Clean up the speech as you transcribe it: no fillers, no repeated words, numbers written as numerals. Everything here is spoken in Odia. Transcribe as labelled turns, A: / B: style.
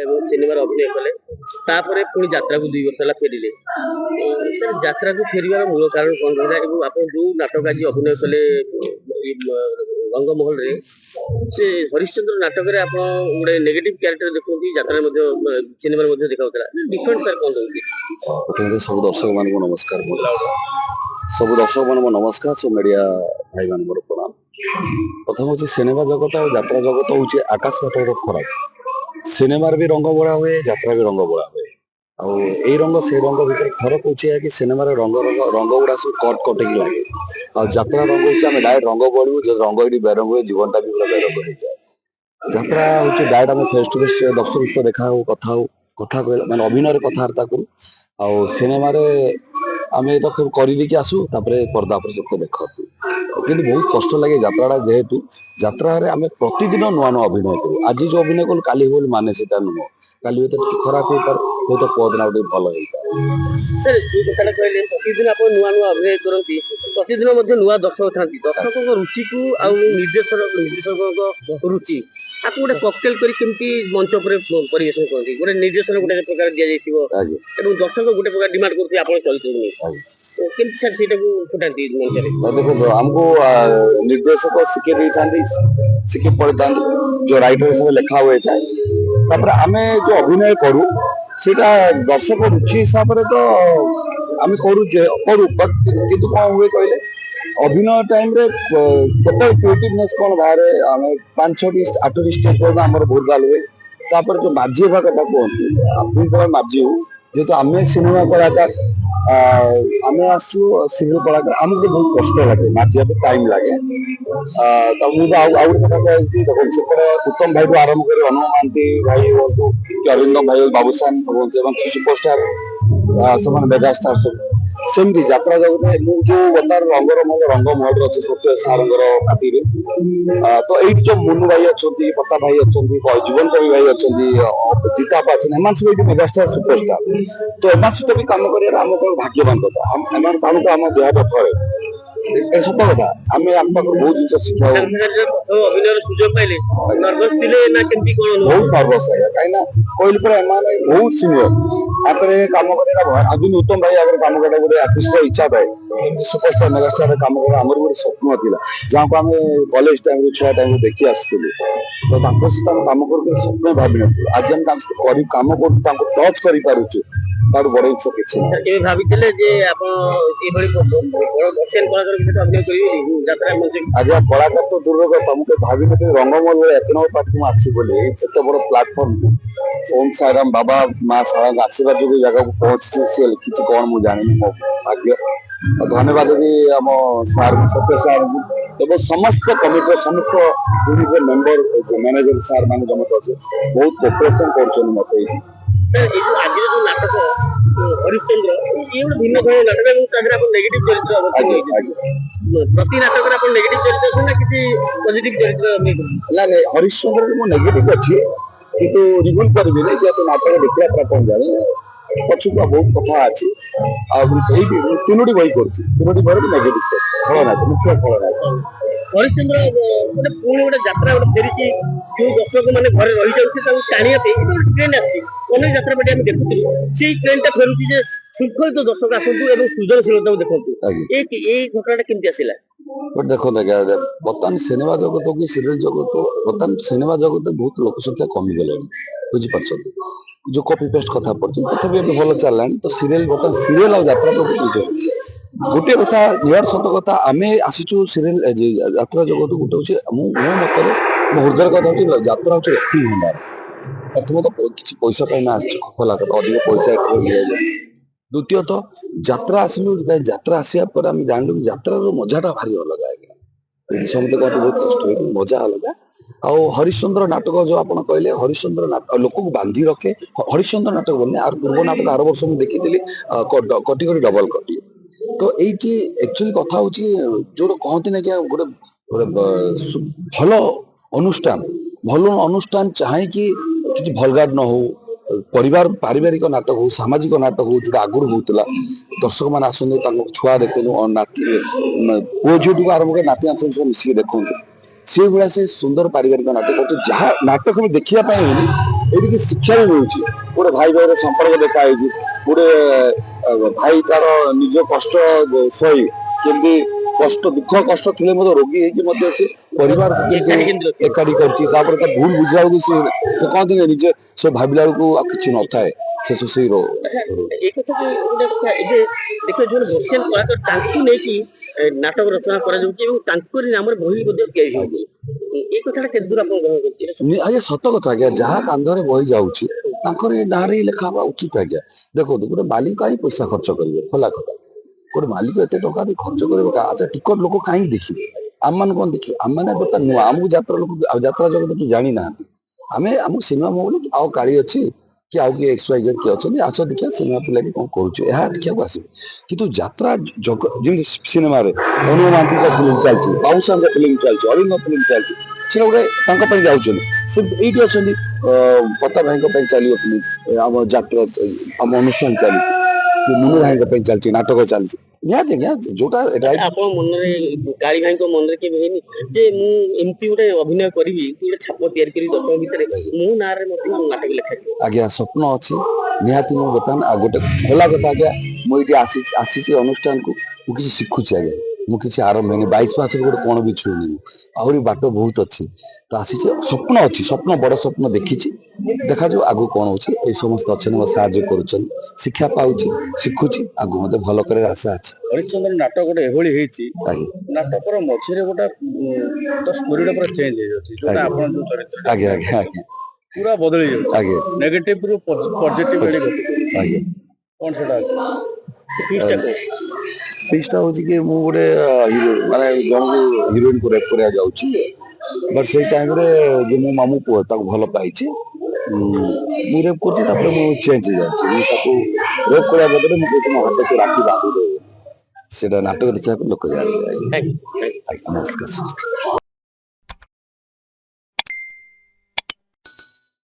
A: এবং সিনেমার অভিনয় কলে তারপরে পুଣି ଯାତ୍ରାକୁ 2 ବର୍ଷ ହେଲା ଫେରିଲେ ସେ ଯାତ୍ରାକୁ ଫେରିବାର ମୂଳ କାରଣ କଣ ରହିଲା ଏବଂ ଆପଣ ଯୋଉ ନାଟକ ଆଜି ଅଭିନୟ କଲେ ରଙ୍ଗମହଲରେ ସେ ହରିଶ୍ଚନ୍ଦ୍ର ନାଟକରେ ଆପଣ ଗୋଟେ ନେଗେଟିଭ କ୍ୟାରେକ୍ଟର ଦେଖନ୍ତି ଯାତ୍ରାରେ ମଧ୍ୟ ସିନେମାରେ ମଧ୍ୟ ଦେଖାଉଥିଲା ଡିଫରେନ୍ସ ସାର୍ କଣ ରହୁଛି?
B: ପ୍ରଥମେ ସବୁ ଦର୍ଶକ ମାନଙ୍କୁ ନମସ୍କାର ସବୁ ଦର୍ଶକ ମାନଙ୍କୁ ନମସ୍କାର ସବୁ ମିଡିଆ ଭାଇ ମାନଙ୍କର ପ୍ରଣାମ। ପ୍ରଥମ ହଉଛି ସିନେମା ଜଗତ ଆଉ ଯାତ୍ରା ଜଗତ ହଉଛି ଆକାଶ ପାତାଳର ଫରକ। ସିନେମାରେ ବି ରଙ୍ଗ ବୋଳା ହୁଏ, ଯାତ୍ରା ବି ରଙ୍ଗ ବୋଳା ହୁଏ। ଆଉ ଏଇ ରଙ୍ଗ ସେଇ ରଙ୍ଗ ଭିତରେ ଫରକ ହଉଛି କି ସିନେମାରେ ରଙ୍ଗ ଗୁଡା ସବୁ କଟ କଟେକି ଲାଗେ ଆଉ ଯାତ୍ରା ରଙ୍ଗ ହଉଛି ଆମେ ଡାଇରେକ୍ଟ ରଙ୍ଗ ବୋଳିବୁ ଯଦି ରଙ୍ଗ ଏଠି ବେରଙ୍ଗ ହୁଏ ଜୀବନଟା ବି ପୁରା ବେରଙ୍ଗ ହେଇଯାଏ। ଯାତ୍ରା ହଉଛି ଡାଇରେକ୍ଟ ଆମେ ଫେସ ଟୁ ଫେସ ଦର୍ଶକ ସହିତ ଦେଖା ହଉ କଥା ମାନେ ଅଭିନୟରେ କଥାବାର୍ତ୍ତା କରୁ। ଆଉ ସିନେମାରେ ଆମେ ତାକୁ କରିଦେଇକି ଆସୁ ତାପରେ ପର୍ଦା ଉପରେ ଲୋକ ଦେଖନ୍ତି କିନ୍ତୁ ବହୁତ କଷ୍ଟ ଲାଗେ ଯାତ୍ରାଟା ଯେହେତୁ ଯାତ୍ରାରେ ଆମେ ପ୍ରତିଦିନ ନୂଆ ନୂଆ ଅଭିନୟ କରୁ। ଆଜି ଯୋଉ ଅଭିନୟ କଲୁ କାଲି ବୋଲି ମାନେ ସେଟା ନୁହଁ, କାଲି ହୁଏତ ଟିକେ ଖରାପ ହେଇପାରେ ହୁଏତ ପରଦିନ ଆଉ ଟିକେ ଭଲ ହେଇପାରେ।
A: ସାର୍ ଯୋଉ କଥାଟା କହିଲେ ପ୍ରତିଦିନ ଆପଣ ନୂଆ ନୂଆ ଅଭିନୟ କରନ୍ତି ପ୍ରତିଦିନ ମଧ୍ୟ ନୂଆ ଦର୍ଶକ ଥାନ୍ତି ଦର୍ଶକଙ୍କ ରୁଚିକୁ ଆଉ ନିର୍ଦ୍ଦେଶକଙ୍କ ରୁଚି ତାକୁ ଗୋଟେ କକଟେଲ କରି କେମିତି ମଞ୍ଚ ଉପରେ ପରିବେଷଣ କରନ୍ତି ଗୋଟେ ନିର୍ଦ୍ଦେଶନ ଗୋଟେ ପ୍ରକାର ଦିଆଯାଇଥିବ ଏବଂ ଦର୍ଶକ ଗୋଟେ ପ୍ରକାର ଡିମାଣ୍ଡ କରୁଥିବେ ଆପଣ ଚଳିତକୁ ନେଇ କେମିତି ସାର୍ ସେଇଟାକୁ ଫୁଟାନ୍ତି ମଞ୍ଚରେ?
B: ଦେଖନ୍ତୁ ଆମକୁ ନିର୍ଦ୍ଦେଶକ ଶିଖେଇ ଦେଇଥାନ୍ତି ଶିଖେଇ ପଳେଇଥାନ୍ତି ଯୋଉ ରାଇଟର ହିସାବରେ ଲେଖା ହୋଇଥାଏ ତାପରେ ଆମେ ଯୋଉ ଅଭିନୟ କରୁ ସେଇଟା ଦର୍ଶକ ରୁଚି ହିସାବରେ ତ ଆମେ କରୁ କିନ୍ତୁ କଣ ହୁଏ କହିଲେ ଅଭିନୟ ଟାଇମରେ କେତେ କ୍ରିଏଟିଭନେସ୍ କଣ ବାହାରେ ଆମେ 5-6ଟି 8ଟି ଷ୍ଟେପ୍ ପର୍ଯ୍ୟନ୍ତ ଆମର ଭୁଲ ଭାଲ ହୁଏ। ତାପରେ ଯୋଉ ମାଝି ହେବା କଥା କୁହନ୍ତି ଆପଣ ମାଝି ହଉ ଯେହେତୁ ଆମେ ସିନେମା କଳାକାର ଆମେ ଆସୁ ସିନେମା କଳାକାର ଆମକୁ ବହୁତ କଷ୍ଟ ଲାଗେ ମାଝିବା ପାଇଁ ଟାଇମ ଲାଗେ। ତ ମୁଁ ଆଉ ଗୋଟେ କଥା କହିଛି ଦେଖନ୍ତୁ ସେପଟେ ଉତ୍ତମ ଭାଇଠୁ ଆରମ୍ଭ କରି ଅନୁଭବ ମହାନ୍ତି ଭାଇ ହୁଅନ୍ତୁ କି ଅରିନ୍ଦମ ଭାଇ ବାବୁସାନ ହୁଅନ୍ତୁ ଏବଂ ସୁପରଷ୍ଟାର ସେମାନେ ମେଗାଷ୍ଟାର ସବୁ ସେମିତି ଯାତ୍ରା ଜଗତରେ ମୁଁ ଯୋଉ ବର୍ତ୍ତମାନ ରଙ୍ଗ ମହଲ ଅଛି ସତ୍ୟ ସାରଙ୍କର ପାର୍ଟିରେ ତ ଏଇଠି ଯୋଉ ମୁନୁ ଭାଇ ଅଛନ୍ତି ପ୍ରତାପ ଭାଇ ଅଛନ୍ତି ଜୀବନ କବି ଭାଇ ଅଛନ୍ତି ଜିତାପ ଅଛନ୍ତି ଏମାନେ ସବୁ ଏଇଠି ମେଗାଷ୍ଟାର ସୁପରଷ୍ଟାର ତ ଏମାନେ ସହିତ ବି କାମ କରିବାର ଆମ ଭାଗ୍ୟବାନ କଥା ଏମାନେ କାମକୁ ଆମ ଦେହ ଥରେ ଏ ସତ କଥା ଆମେ ଆମ ପାଖରୁ ବହୁତ ଜିନିଷ ଶିଖିବାକୁ
A: ଅଭିନୟର ସୁଯୋଗ ପାଇଲେ ନର୍ଭସ ଥିଲେ ନା କେମିତି କଣ?
B: ବହୁତ ନର୍ଭସ ଆଜ୍ଞା କାହିଁକିନା କହିଲି ପରା ଏମାନେ ବହୁତ ସିନିୟର ଆଗରେ କାମ କରିବା ଆଜି ଉତ୍ତମ ଭାଇ ଆଗରେ କାମ କରିବା ଗୋଟେ ଆର୍ଟିଷ୍ଟର ଇଚ୍ଛା ଥାଏ ସୁପରଷ୍ଟାର ମେଗାଷ୍ଟାରରେ କାମ କରିବା ଆମର ଗୋଟେ ସ୍ୱପ୍ନ ଥିଲା ଯାହାକୁ ଆମେ କଲେଜ ଟାଇମରୁ ଛୁଆ ଟାଇମରୁ ଦେଖି ଆସିଥିଲୁ ତ ତାଙ୍କ ସହିତ ଆମେ କାମ କରୁଥିଲୁ ସ୍ୱପ୍ନ ଭାବିନଥିଲୁ ଆଜି ଆମେ ତାଙ୍କ ସହିତ କାମ କରୁଛୁ ତାଙ୍କୁ ଟଚ୍ କରିପାରୁଛୁ ତାଠୁ ବଡ ଜିନିଷ କିଛି ନାହିଁ।
A: କେବେ ଭାବିଥିଲେ ଯେ ଆପଣ ଏଇଭଳି ବସିଆନ କଳାକାର ଭିତରେ ଅଭିନୟ କରିବେ ଯାତ୍ରା ମଞ୍ଚ?
B: ଆଜ୍ଞା କଳାକାର ତ ଦୂରର କଥା ମୁଁ କେବେ ଭାବିନଥିଲି ରଙ୍ଗମହଲ ଭଳି 1 ନମ୍ବର ପାର୍ଟି ମୁଁ ଆସିବି ବୋଲି ଏତେ ବଡ ପ୍ଲାଟଫର୍ମକୁ ଓମ୍ ସାଇରାମ ବାବା ମା ଶାରଳାଙ୍କ ଆଶୀର୍ବାଦ ଯୋଗୁଁ ଜାଗାକୁ ପହଞ୍ଚିଛି ସିଏ ଲିଖିଛି କଣ ମୁଁ ଜାଣିନି ମୋ ଭାଗ୍ୟ। ଧନ୍ୟବାଦ ବି ଆମ ସାର୍ ସତ୍ୟ ସାର୍ଙ୍କୁ ଏବଂ ସମସ୍ତ କମିଟିର ସମସ୍ତ ମେମ୍ବର ମ୍ୟାନେଜର ସାର୍ ମାନେ ଜମା ଅଛି ବହୁତ କୋପରେସନ କରୁଛନ୍ତି ମତେ ଏଇଠି।
A: ସାର୍ ଏଇ ଯୋଉ ଆଜିର ଯୋଉ ନାଟକ ହରିଶ୍ଚନ୍ଦ୍ର ଇଏ ଗୋଟେ ଭିନ୍ନ ଧରଣର ନାଟକ ଏବଂ ତା ଦେହରେ ଆପଣ ନେଗେଟିଭ ଚରିତ୍ର ପ୍ରତି ନାଟକରେ ଆପଣ ନେଗେଟିଭ ଚରିତ୍ର ଅଛନ୍ତି ନା କିଛି ପଜିଟିଭ ଚରିତ୍ର
B: ନାଇଁ ହରିଶ୍ଚନ୍ଦ୍ରରେ ମୁଁ ନେଗେଟିଭ ଅଛି କିନ୍ତୁ ରିଭୁଲ କରିବିନି ଯେହେତୁ ନାଟକ ଦେଖିଲା ପରେ ଆପଣ ଜାଣି ପଛକୁ ବହୁତ କଥା ଅଛି ଆଉ ଏଇଠି 3ଟି ବହି କରୁଛି 3ଟି ବହିରେ ନେଗେଟିଭ ଖଳନାୟକ ମୁଖ୍ୟ ଖଳନାୟକ।
A: ହରିଶ୍ଚନ୍ଦ୍ର ଗୋଟେ ପୁଣି ଗୋଟେ ଯାତ୍ରା ଗୋଟେ ଫେରିଛି ଯୋଉ ଦର୍ଶକ ମାନେ ଘରେ ରହିଯାଉଛି ତାଙ୍କୁ ଟାଣିବା ପାଇଁ ଗୋଟେ ଟ୍ରେଣ୍ଡ ଆସିଛି ଅନେକ ଯାତ୍ରା ପାର୍ଟି ଆମେ ଦେଖୁଥିଲୁ ସେଇ ଟ୍ରେଣ୍ଡଟା ଫେରୁଛି ଯେ ଶୃଙ୍ଖଳିତ ଦର୍ଶକ ଆସନ୍ତୁ ଏବଂ ସୃଜନଶୀଳତାକୁ ଦେଖନ୍ତୁ ଏଇ ଘଟଣାଟା କେମିତି ଆସିଲା?
B: ଦେଖନ୍ତୁ ଆଜ୍ଞା ବର୍ତ୍ତମାନ ସିନେମା ଜଗତ କି ସିରିଏଲ ଜଗତ ବର୍ତ୍ତମାନ ସିନେମା ଜଗତରେ ବହୁତ ଲୋକ ସଂଖ୍ୟା କମିଗଲେଣି ବୁଝିପାରୁଛନ୍ତି ଯୋଉ କପି ପେଷ୍ଟ କଥା ପଡୁଛି ତଥାପି ଏବେ ଭଲ ଚାଲିଲାଣି ତ ବର୍ତ୍ତମାନ ସିରିଏଲ ଆଉ ଯାତ୍ରା ଗୋଟିଏ କଥା ନିହାତି ସତ କଥା ଆମେ ଆସିଛୁ ସିରିଏଲ ଯାତ୍ରା ଜଗତ ଗୋଟେ ହଉଛି ମୋ ମତରେ ମୋ ହୃଦୟର କଥା ହଉଛି ଯାତ୍ରା ହଉଛି ଲକ୍ଷ୍ମୀ ଭଣ୍ଡାର। ପ୍ରଥମତଃ କିଛି ପଇସା ପାଇଁ ନା ଆସିଛୁ ଖୋଲା କଥା ଅଧିକ ପଇସା ଦ୍ୱିତୀୟତଃ ଯାତ୍ରା ଆସିଲୁ ଯାତ୍ରା ଆସିବା ପରେ ଆମେ ଜାଣିଲୁ ଯାତ୍ରାର ମଜାଟା ଭାରି ଅଲଗା ଆଜ୍ଞା ସମସ୍ତେ କହନ୍ତି ବହୁତ କଷ୍ଟ ହୁଏ ମଜା ଅଲଗା। ଆଉ ହରିଶ୍ଚନ୍ଦ୍ର ନାଟକ ଯୋଉ ଆପଣ କହିଲେ ହରିଶ୍ଚନ୍ଦ୍ର ନାଟକ ଲୋକକୁ ବାନ୍ଧି ରଖେ ହରିଶ୍ଚନ୍ଦ୍ର ନାଟକ ବନେ ଆର ପୂର୍ବ ନାଟକ ଆର ବର୍ଷ ମୁଁ ଦେଖିଥିଲି କଟି କଟି ଡବଲ କଟି ତ ଏଇଠି ଆକ୍ଚୁଆଲି କଥା ହଉଛି ଯୋଉଟା କହନ୍ତି ନା କି ଗୋଟେ ଭଲ ଅନୁଷ୍ଠାନ ଚାହିଁକି କିଛି ଭଲଗାଡ ନ ହଉ ପରିବାର ପାରିବାରିକ ନାଟକ ହଉ ସାମାଜିକ ନାଟକ ହଉ ଯୋଉଟା ଆଗରୁ ହଉଥିଲା ଦର୍ଶକ ମାନେ ଆସନ୍ତୁ ତାଙ୍କ ଛୁଆ ଦେଖନ୍ତୁ ନାତି ପୁଅ ଝିଅଠୁ ଆରମ୍ଭ କରି ନାତି ନାତୁଣୀ ସବୁ ମିଶିକି ଦେଖନ୍ତୁ ସେଇଭଳିଆ ସେ ସୁନ୍ଦର ପାରିବାରିକ ନାଟକ ଯାହା ନାଟକ ଦେଖିବା ପାଇଁ ହେଉନି ଏଠିକି ଶିକ୍ଷା ବି ମିଳୁଛି। ଗୋଟେ ଭାଇ ଭାଇର ସମ୍ପର୍କ ଦେଖା ହେଇଛି। ଗୋଟେ ଭାଇ ତାର ନିଜ କଷ୍ଟ ସହି କେମିତି କଷ୍ଟ ଦୁଃଖ କଷ୍ଟ ଥିଲେ ମଧ୍ୟ ରୋଗୀ ହେଇକି ମଧ୍ୟ ସେ ପରିବାରକୁ କେମିତି ଏକାଠି କରୁଛି। ତାପରେ ତା ଭୁଲ ବୁଝିଲା ବେଳକୁ ସେ କହନ୍ତି ନିଜେ ସେ ଭାବିଲା ବେଳକୁ ଆଉ କିଛି ନଥାଏ ଶେଷ ସେଇ
A: ଏ କଥା ଗୋଟେ କଥା ଏବେ ଦେଖ ଯୋଉ ବସିଆନ କଳାକାର ତାଙ୍କୁ ନେଇକି ନାଟକ ରଚନା କରାଯାଉଛି ଏବଂ ତାଙ୍କରି ନାମରେ ବହି ମଧ୍ୟ ତିଆରି ହେଉଛି। ଏ କଥାଟା କେତେ ଦୂର ଆପଣ ଗ୍ରହଣ କରୁଛନ୍ତି?
B: ଆଜ୍ଞା ସତ କଥା ଆଜ୍ଞା, ଯାହା କାନ୍ଧରେ ବହି ଯାଉଛି ତାଙ୍କର ଏ ନାଁରେ ହିଁ ଲେଖା ହବା ଉଚିତ ଆଜ୍ଞା। ଦେଖନ୍ତୁ ଗୋଟେ ମାଲିକ କାହିଁ ପଇସା ଖର୍ଚ୍ଚ କରିବେ, ଖୋଲା କଥା। ଗୋଟେ ମାଲିକ ଏତେ ଟଙ୍କା ଦେଇ ଖର୍ଚ୍ଚ କରିବ ଆଚ୍ଛା ଟିକଟ ଲୋକ କାହିଁକି ଦେଖିବେ? ଆମମାନେ କଣ ଦେଖିବେ? ଆମମାନେ ବର୍ତ୍ତମାନ ନୂଆ, ଆମକୁ ଯାତ୍ରା ଲୋକ ଯାତ୍ରା ଜଗତ କି ଜାଣିନାହାନ୍ତି। ଆମେ ଆମକୁ ସିନେମା ବୋଲି ଆଉ କାଳି ଅଛି କି ଆଉ କିଏ XY କିଏ ଅଛନ୍ତି, ଆସ ଦେଖିବା ସିନେମା ପିଲା ବି କଣ କରୁଛୁ ଏହା ଦେଖିବାକୁ ଆସିବେ। କିନ୍ତୁ ଯାତ୍ରା ଯେମିତି ସିନେମାରେ ଅନୁଭବ ମହାନ୍ତିଙ୍କ ଫିଲ୍ମ ଚାଲିଛି, ବାବୁସାନଙ୍କ ଫିଲ୍ମ ଚାଲିଛି, ଅରବିନ୍ଦଙ୍କ ଫିଲ୍ମ ଚାଲିଛି, ସେ ଗୋଟେ ତାଙ୍କ ପାଇଁ ଯାଉଛନ୍ତି। ସେ ଏଇଠି ଅଛନ୍ତି ପତା ଭାଇଙ୍କ ପାଇଁ ଚାଲିବ ଫିଲ୍ମ, ଆମ ଯାତ୍ରା ଆମ ଅନୁଷ୍ଠାନ ଚାଲିଛି, ମୁନୁ ଭାଇଙ୍କ ପାଇଁ ଚାଲିଛି, ନାଟକ ଚାଲିଛି। ନିହାତି ଆଜ୍ଞା ଯୋଉଟା
A: ଆପଣ ମନରେ କାଳି ଭାଇଙ୍କ ମନରେ କେବେ ହେଇନି ଯେ ମୁଁ ଏମିତି ଗୋଟେ ଅଭିନୟ କରିବି, ଗୋଟେ ଛାପ ତିଆରି କରିବି ଦର୍ଶକ ଭିତରେ, ମୋ ନାଁରେ ମଧ୍ୟ ନାଟକ ଲେଖାଯିବ?
B: ଆଜ୍ଞା ସ୍ୱପ୍ନ ଅଛି ନିହାତି। ମୁଁ ବର୍ତ୍ତମାନ ଆଉ ଗୋଟେ ଖୋଲା କଥା ଆଜ୍ଞା, ମୁଁ ଏଇଠି ଆସିଛି ଅନୁଷ୍ଠାନକୁ, ମୁଁ କିଛି ଶିଖୁଛି ଆଜ୍ଞା। ମୁଁ କିଛି ଆରମ୍ଭ ହେଇନି, 22 ପାହାଚରେ ଗୋଟେ କଣ ବି ଛୁଇଁନି, ଆହୁରି ବାଟ ବହୁତ ଅଛି। ତ ଆସିଛି, ସ୍ୱପ୍ନ ଅଛି, ସ୍ୱପ୍ନ ବଡ ସ୍ୱପ୍ନ ଦେଖିଛି। ଦେଖାଯାଉ ଆଗକୁ କଣ ହଉଛି। ଏଇ ସମସ୍ତେ ଅଛନ୍ତି ମୋ ସାହାଯ୍ୟ କରୁଛନ୍ତି, ଶିକ୍ଷା ପାଉଛି, ଶିଖୁଛି, ଆଗକୁ ମଧ୍ୟ ଭଲ କରିବାର ଆଶା ଅଛି।
C: ହରିଶ୍ଚନ୍ଦ୍ର ନାଟକ ଗୋଟେ ଏଭଳି ହେଇଛି,
B: ଆଜ୍ଞା
C: ନାଟକର ମଝିରେ ଗୋଟେ ଷ୍ଟୋରିଟା ପୁରା ଚେଞ୍ଜ ହେଇଯାଉଛି, ଯୋଉଟା ଆପଣ ଯୋଉ ଚରିତ୍ର
B: ଆଜ୍ଞା ଆଜ୍ଞା ଆଜ୍ଞା
C: ପୁରା ବଦଳି ଯାଉଛି,
B: ଆଜ୍ଞା
C: ନେଗେଟିଭ ରୁ ପଜିଟିଭ ଆଡେ ଗତି କରୁଛି।
B: ଆଜ୍ଞା।
C: କଣ ସେଟା ଅଛି?
B: ଫିକ୍ସଟା ହଉଛି କି ମୁଁ ଗୋଟେ ମାନେ ଜଣକୁ ହିରୋଇନକୁ ରେପ୍ କରିବାକୁ ଯାଉଛି, ବଟ୍ ସେଇ ଟାଇମରେ ଯେ ମୋ ମାମୁଁ ପୁଅ ତାକୁ ଭଲ ପାଇଛି, ମୁଁ ରେପ୍ କରୁଛି, ତାପରେ ମୁଁ ଚେଞ୍ଜ ହେଇଯାଉଛି। ମୁଁ ତାକୁ ରେପ୍ କରିବା ବଦଳରେ ମୁଁ କହୁଛି ମୋ ହାତକୁ ରାକ୍ଷୀ ବାନ୍ଧି ଦେବ। ସେଇଟା ନାଟକ ଦେଖିବାକୁ ଲୋକ ଜାଣିବେ। ଆଜ୍ଞା ନମସ୍କାର।